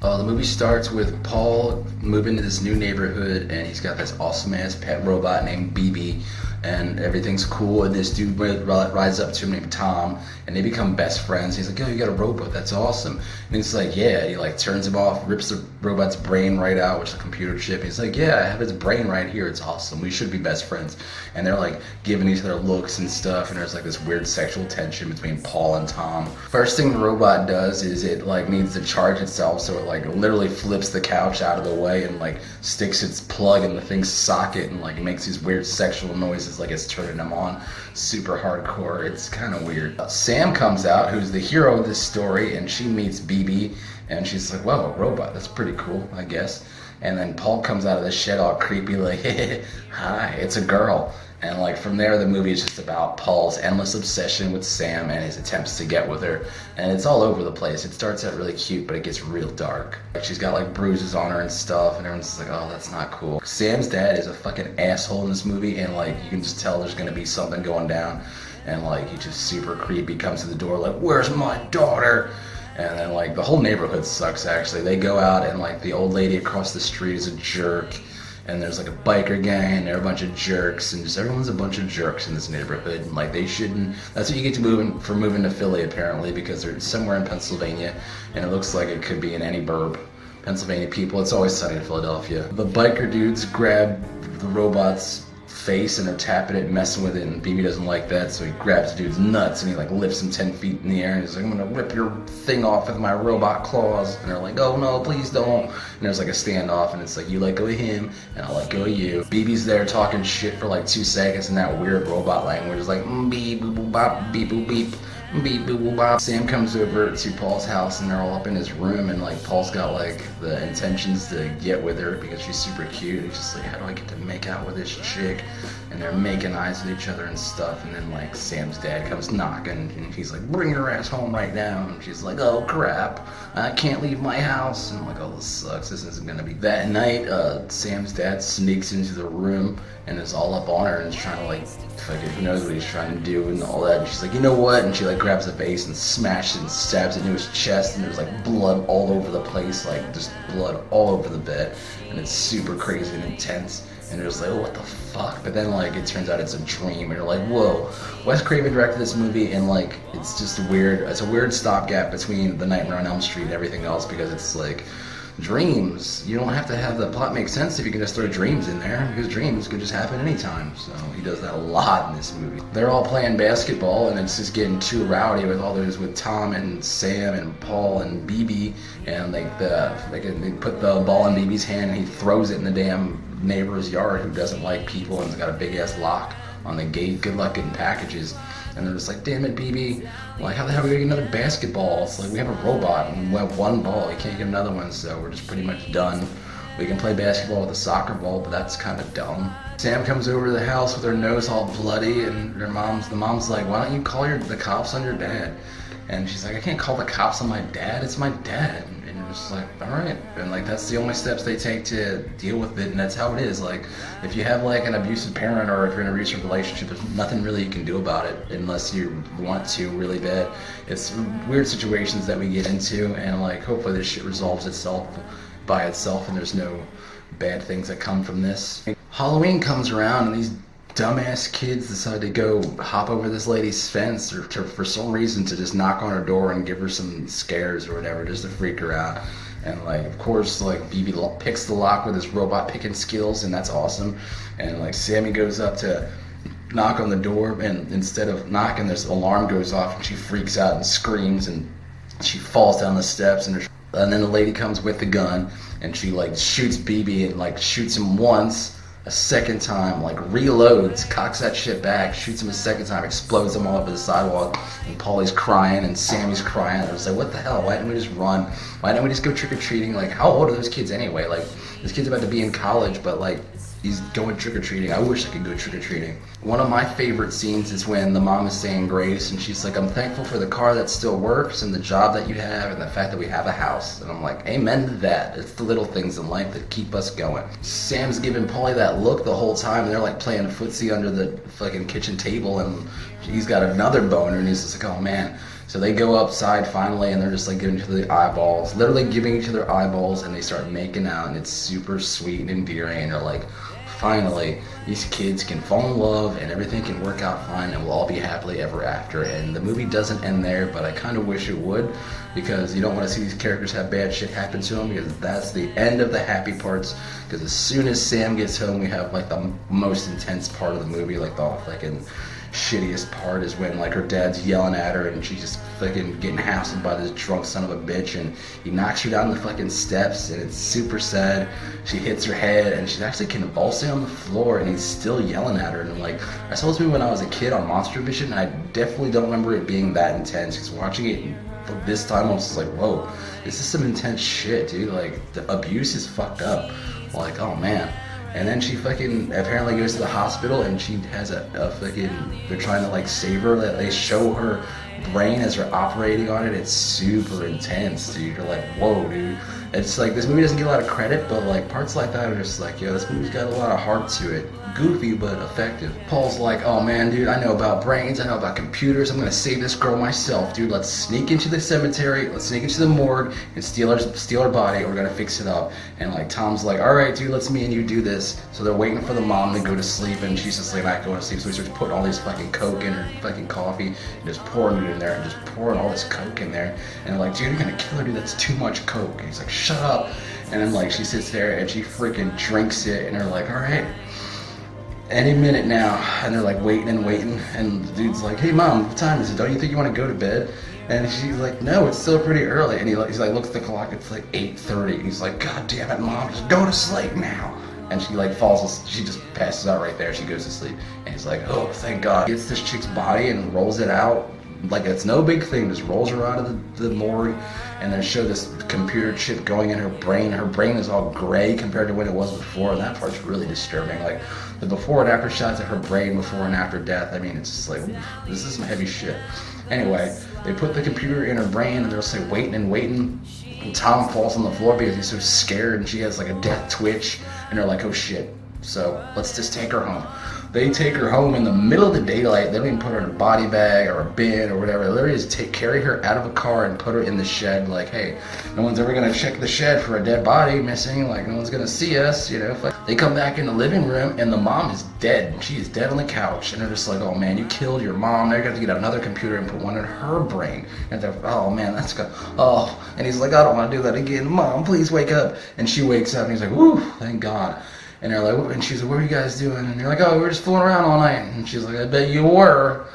The movie starts with Paul moving to this new neighborhood, and he's got this awesome ass pet robot named BB, and everything's cool. And this dude rides up to him named Tom, and they become best friends. He's like, "Yo, you got a robot? That's awesome." And he's like, "Yeah." He like turns him off, rips the robot's brain right out, which is a computer chip. He's like, "Yeah, I have his brain right here. It's awesome. We should be best friends." And they're like giving each other looks and stuff, and there's like this weird sexual tension between Paul and Tom. First thing the robot does is it like needs to charge itself, so it like literally flips the couch out of the way and like sticks its plug in the thing's socket and like makes these weird sexual noises like it's turning them on. Super hardcore. It's kind of weird. Sam comes out, who's the hero of this story, and she meets BB, and she's like, "Whoa, a robot. That's pretty cool, I guess." And then Paul comes out of the shed all creepy like, "Hey, hi, it's a girl." And like from there, the movie is just about Paul's endless obsession with Sam and his attempts to get with her. And it's all over the place. It starts out really cute, but it gets real dark. Like she's got like bruises on her and stuff, and everyone's just like, "Oh, that's not cool." Sam's dad is a fucking asshole in this movie, and like you can just tell there's gonna be something going down. And like he's just super creepy, comes to the door like, "Where's my daughter?" And then like the whole neighborhood sucks actually. They go out and like the old lady across the street is a jerk. And there's like a biker gang, and they're a bunch of jerks, and just everyone's a bunch of jerks in this neighborhood. And like they shouldn't. That's what you get to moving to Philly apparently, because they're somewhere in Pennsylvania, and it looks like it could be in any burb. Pennsylvania people, it's always sunny in Philadelphia. The biker dudes grab the robot's face and they're tapping it and messing with it, and BB doesn't like that, so he grabs the dude's nuts and he like lifts him 10 feet in the air and he's like, "I'm gonna rip your thing off with my robot claws." And they're like, "Oh no, please don't." And there's like a standoff, and it's like, "You let go of him and I'll let go of you." BB's there talking shit for like 2 seconds in that weird robot language. It's like beep boop boop bop, beep boop beep. Beep boop boop bop. Sam comes over to Paul's house and they're all up in his room, and like Paul's got like the intentions to get with her because she's super cute. He's just like, "How do I get to make out with this chick?" And they're making eyes at each other and stuff, and then like Sam's dad comes knocking and he's like, "Bring your ass home right now." And she's like, "Oh crap, I can't leave my house." And I'm like, "Oh, this sucks. This isn't gonna be." That night, Sam's dad sneaks into the room and is all up on her and is trying to like fucking, who knows what he's trying to do and all that. And she's like, "You know what?" And she like grabs a vase and smashes it and stabs it into his chest, and there's like blood all over the place, like just blood all over the bed, and it's super crazy and intense. And you're just like, "Oh, what the fuck?" But then like it turns out it's a dream, and you're like, "Whoa." Wes Craven directed this movie, and like it's just weird. It's a weird stopgap between The Nightmare on Elm Street and everything else, because it's like dreams. You don't have to have the plot make sense if you can just throw dreams in there, because dreams could just happen anytime. So he does that a lot in this movie. They're all playing basketball, and it's just getting too rowdy with Tom and Sam and Paul and BB, and like they put the ball in BB's hand and he throws it in the damn neighbor's yard who doesn't like people and has got a big ass lock on the gate. Good luck getting packages. And they're just like, "Damn it, BB. Like, how the hell are we gonna get another basketball? It's like we have a robot and we have one ball. We can't get another one, so we're just pretty much done. We can play basketball with a soccer ball, but that's kind of dumb." Sam comes over to the house with her nose all bloody, and the mom's like, "Why don't you call the cops on your dad?" And she's like, "I can't call the cops on my dad. It's my dad." And you're just like, all right. And like that's the only steps they take to deal with it, and that's how it is. Like if you have like an abusive parent, or if you're in an abusive relationship, there's nothing really you can do about it unless you want to really bad. It's weird situations that we get into, and like hopefully this shit resolves itself by itself, and there's no bad things that come from this. Halloween comes around, and these dumbass kids decide to go hop over this lady's fence, or for some reason to just knock on her door and give her some scares or whatever, just to freak her out. And like of course like BB picks the lock with his robot picking skills, and that's awesome. And like Sammy goes up to knock on the door, and instead of knocking, this alarm goes off, and she freaks out and screams, and she falls down the steps, and then the lady comes with the gun, and she like shoots BB, and like shoots him once, a second time, like reloads, cocks that shit back, shoots him a second time, explodes him all over the sidewalk, and Paulie's crying and Sammy's crying. I was like, what the hell? Why didn't we just run? Why didn't we just go trick-or-treating? Like, how old are those kids anyway? Like, this kid's about to be in college, but like he's going trick-or-treating. I wish I could go trick-or-treating. One of my favorite scenes is when the mom is saying grace, and she's like, "I'm thankful for the car that still works, and the job that you have, and the fact that we have a house." And I'm like, amen to that. It's the little things in life that keep us going. Sam's giving Paulie that look the whole time, and they're like playing footsie under the fucking kitchen table, and he's got another boner, and he's just like, oh man. So they go upside finally, and they're just like giving each other the eyeballs, literally giving each other eyeballs, and they start making out, and it's super sweet and endearing. And they're like, finally, these kids can fall in love, and everything can work out fine, and we'll all be happily ever after. And the movie doesn't end there, but I kind of wish it would, because you don't want to see these characters have bad shit happen to them, because that's the end of the happy parts. Because as soon as Sam gets home, we have like the most intense part of the movie, like the fucking shittiest part is when like her dad's yelling at her and she's just fucking getting hassled by this drunk son of a bitch, and he knocks her down the fucking steps, and it's super sad. She hits her head and she's actually convulsing on the floor, and he's still yelling at her. And I'm like, I saw this movie when I was a kid on Monster Vision, and I definitely don't remember it being that intense, because watching it this time I was just like, whoa, this is some intense shit, dude. Like, the abuse is fucked up. Like, oh man. And then she fucking apparently goes to the hospital, and she has a fucking, they're trying to like save her. They show her brain as they're operating on it. It's super intense, dude. You're like, whoa, dude. It's like, this movie doesn't get a lot of credit, but like parts like that are just like, yo, this movie's got a lot of heart to it. Goofy, but effective. Paul's like, oh man, dude, I know about brains, I know about computers, I'm gonna save this girl myself, dude. Let's sneak into the cemetery, let's sneak into the morgue, and steal her body, we're gonna fix it up. And like, Tom's like, alright, dude, let's me and you do this. So they're waiting for the mom to go to sleep, and she's just like not going to sleep, so he starts putting all this fucking coke in her fucking coffee, and just pouring it in there, and just pouring all this coke in there. And they're like, dude, you're gonna kill her, dude, that's too much coke. And he's like, shut up. And then like, she sits there, and she freaking drinks it, and they're like, alright, any minute now. And they're like waiting and waiting, and the dude's like, hey mom, what time is it? Don't you think you want to go to bed? And she's like, no, it's still pretty early. And he's like looks at the clock, it's like 8:30. And he's like, god damn it, mom, just go to sleep now. And she like falls, she just passes out right there. She goes to sleep, and he's like, oh, thank god. Gets this chick's body and rolls it out like it's no big thing, just rolls her out of the morgue, and then show this computer chip going in her brain. Her brain is all gray compared to when it was before, and that part's really disturbing. Like, the before and after shots of her brain before and after death, I mean, it's just like, this is some heavy shit. Anyway, they put the computer in her brain, and they're just like waiting and waiting, and Tom falls on the floor because he's so scared, and she has like a death twitch, and they're like, oh shit, so let's just take her home. They take her home in the middle of the daylight. They don't even put her in a body bag or a bin or whatever. They literally just carry her out of a car and put her in the shed. Like, hey, no one's ever gonna check the shed for a dead body missing. Like, no one's gonna see us, you know. They come back in the living room, and the mom is dead. She is dead on the couch, and they're just like, oh man, you killed your mom. They're gonna get another computer and put one in her brain. And they're, oh man, that's good. Oh, and he's like, I don't want to do that again. Mom, please wake up. And she wakes up, and he's like, woo, thank God. And they're like, and she's like, what are you guys doing? And they're like, oh, we were just fooling around all night. And she's like, I bet you were.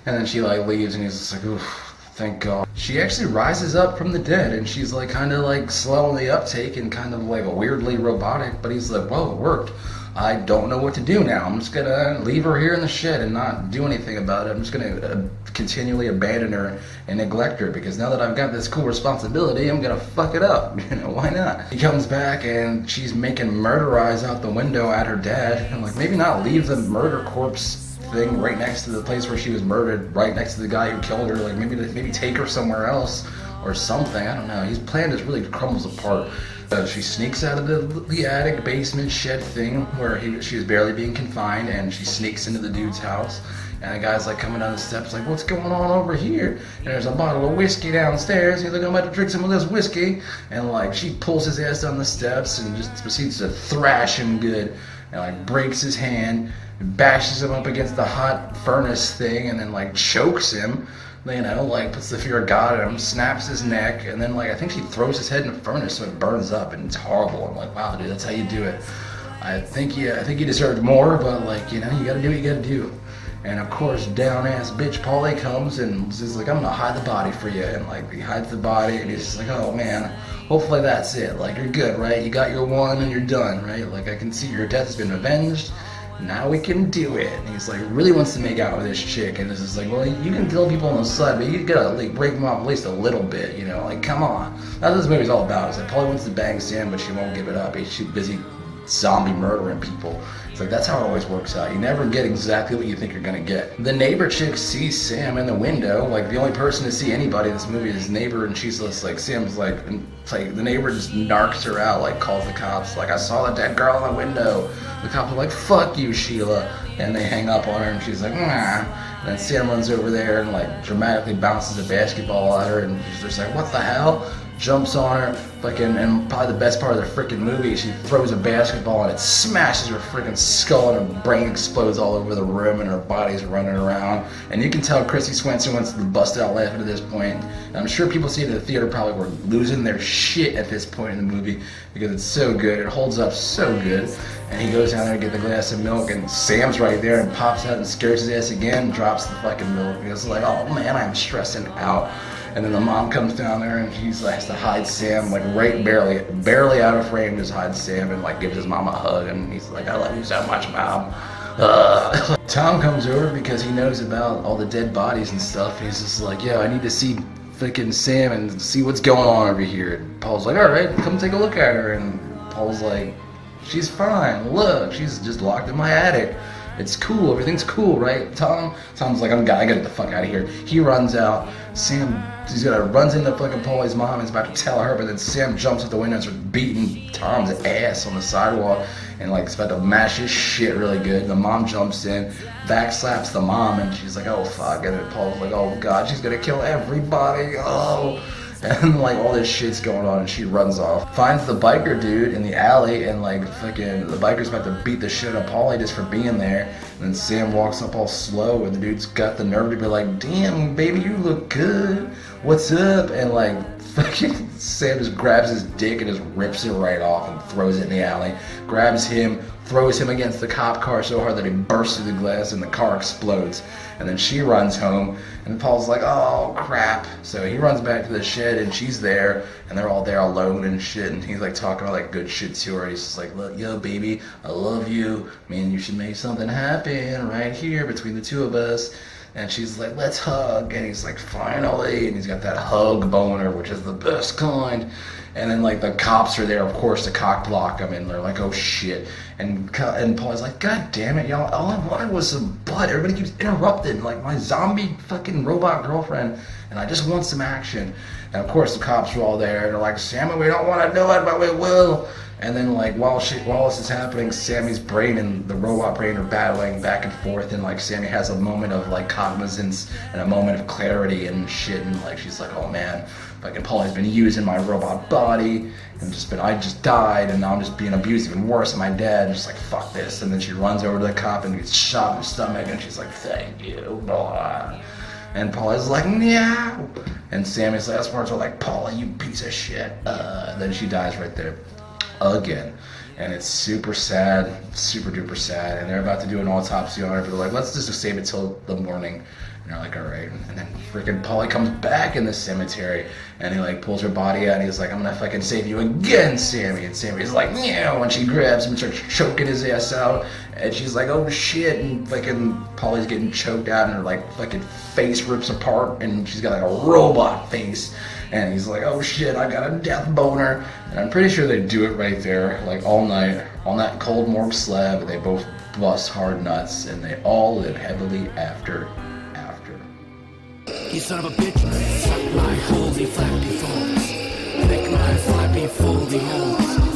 And then she like leaves, and he's just like, oof, thank God. She actually rises up from the dead, and she's like kind of like slow on the uptake and kind of like weirdly robotic. But he's like, whoa, it worked. I don't know what to do now. I'm just gonna leave her here in the shed and not do anything about it. I'm just gonna continually abandon her and neglect her, because now that I've got this cool responsibility, I'm gonna fuck it up. You know, why not? He comes back, and she's making murder eyes out the window at her dad. And like, maybe not leave the murder corpse thing right next to the place where she was murdered, right next to the guy who killed her. Like, maybe take her somewhere else or something. I don't know. His plan just really crumbles apart. She sneaks out of the attic basement shed thing where she was barely being confined, and she sneaks into the dude's house, and the guy's like coming down the steps like, what's going on over here? And there's a bottle of whiskey downstairs. He's like, I'm about to drink some of this whiskey. And like, she pulls his ass down the steps and just proceeds to thrash him good, and like breaks his hand, bashes him up against the hot furnace thing, and then like chokes him. You know, like puts the fear of God in him, snaps his neck, and then like, I think she throws his head in the furnace so it burns up, and it's horrible. I'm like, wow, dude, that's how you do it. I think he deserved more, but like, you know, you gotta do what you gotta do. And of course, down ass bitch Paulie comes and is like, I'm gonna hide the body for you. And like, he hides the body, and he's just like, oh man, hopefully that's it. Like, you're good, right? You got your one and you're done, right? Like, I can see your death has been avenged. Now we can do it. And he's like, really wants to make out with this chick, and this is like, well, you can kill people on the side, but you gotta like break them off at least a little bit, you know, like, come on. That's what this movie's all about. Is that Paulie wants to bang Sam, but she won't give it up. He's too busy zombie murdering people. It's like, that's how it always works out. You never get exactly what you think you're gonna get. The neighbor chick sees Sam in the window. Like, the only person to see anybody in this movie is his neighbor, and she's just like, Sam's like, it's like the neighbor just narcs her out, like calls the cops, like, I saw the dead girl in the window. The cops are like, fuck you, Sheila. And they hang up on her, and she's like, nah. And then Sam runs over there and like dramatically bounces a basketball at her, and she's just like, what the hell? Jumps on her, fucking, and probably the best part of the freaking movie, she throws a basketball and it smashes her freaking skull and her brain explodes all over the room and her body's running around. And you can tell Christy Swenson wants to bust out laughing at this point. And I'm sure people seeing it in the theater probably were losing their shit at this point in the movie because it's so good. It holds up so good. And he goes down there to get the glass of milk, and Sam's right there and pops out and scares his ass again, drops the fucking milk. And he's like, oh man, I'm stressing out. And then the mom comes down there and he's like has to hide Sam, like right barely out of frame, just hides Sam and like gives his mom a hug, and he's like, I love you so much, Mom. Tom comes over because he knows about all the dead bodies and stuff. He's just like, yeah, I need to see freaking Sam and see what's going on over here. And Paul's like, all right, come take a look at her. And Paul's like, she's fine. Look, she's just locked in my attic. It's cool. Everything's cool, right, Tom? Tom's like, I gotta get the fuck out of here. He runs out. Sam, runs into fucking Paulie's mom and is about to tell her, but then Sam jumps out the window and starts beating Tom's ass on the sidewalk and like is about to mash his shit really good. The mom jumps in, back slaps the mom, and she's like, oh fuck. And then Paul's like, oh god, she's gonna kill everybody. Oh. And like all this shit's going on, and she runs off. Finds the biker dude in the alley, and like fucking the biker's about to beat the shit out of Paulie just for being there. And then Sam walks up all slow, and the dude's got the nerve to be like, damn baby, you look good, what's up? And like fucking Sam just grabs his dick and just rips it right off and throws it in the alley. Grabs him, throws him against the cop car so hard that he bursts through the glass and the car explodes. And then she runs home, and Paul's like, oh crap. So he runs back to the shed, and she's there, and they're all there alone and shit, and he's like talking about like good shit to her. He's just like, look, yo baby, I love you. Man, you should make something happen right here between the two of us. And she's like, let's hug. And he's like, finally. And he's got that hug boner, which is the best kind. And then like the cops are there, of course, to cock block him, and they're like, oh shit. And Paul's like, god damn it, y'all, all I wanted was some blood. Everybody keeps interrupting, like my zombie fucking robot girlfriend, and I just want some action. And of course the cops are all there, and they're like, Sammy, we don't want to do it, but we will. And then like while this is happening, Sammy's brain and the robot brain are battling back and forth, and like Sammy has a moment of like cognizance and a moment of clarity and shit, and like she's like, oh man, fucking Paulie's been using my robot body, and I just died, and now I'm just being abused even worse than my dad, and just like fuck this. And then she runs over to the cop and gets shot in the stomach, and she's like, thank you, boy. And Paulie's like, meow. And Sammy's last words are like, Paulie, you piece of shit. Then she dies right there. Again. And it's super sad, super duper sad, and they're about to do an autopsy on her, but they're like, let's just save it till the morning. And they're like, all right. And then freaking Paulie comes back in the cemetery, and he like pulls her body out, and he's like, I'm gonna fucking save you again, Sammy. And Sammy's like, yeah, when she grabs him and starts choking his ass out, and she's like, oh shit, and fucking Paulie's getting choked out, and her like fucking face rips apart, and she's got like a robot face. And he's like, oh shit, I got a death boner. And I'm pretty sure they do it right there, like all night, on that cold morgue slab, and they both bust hard nuts, and they all live heavily after. You son of a bitch, suck my holy flappy phones, lick my flappy foldy holes.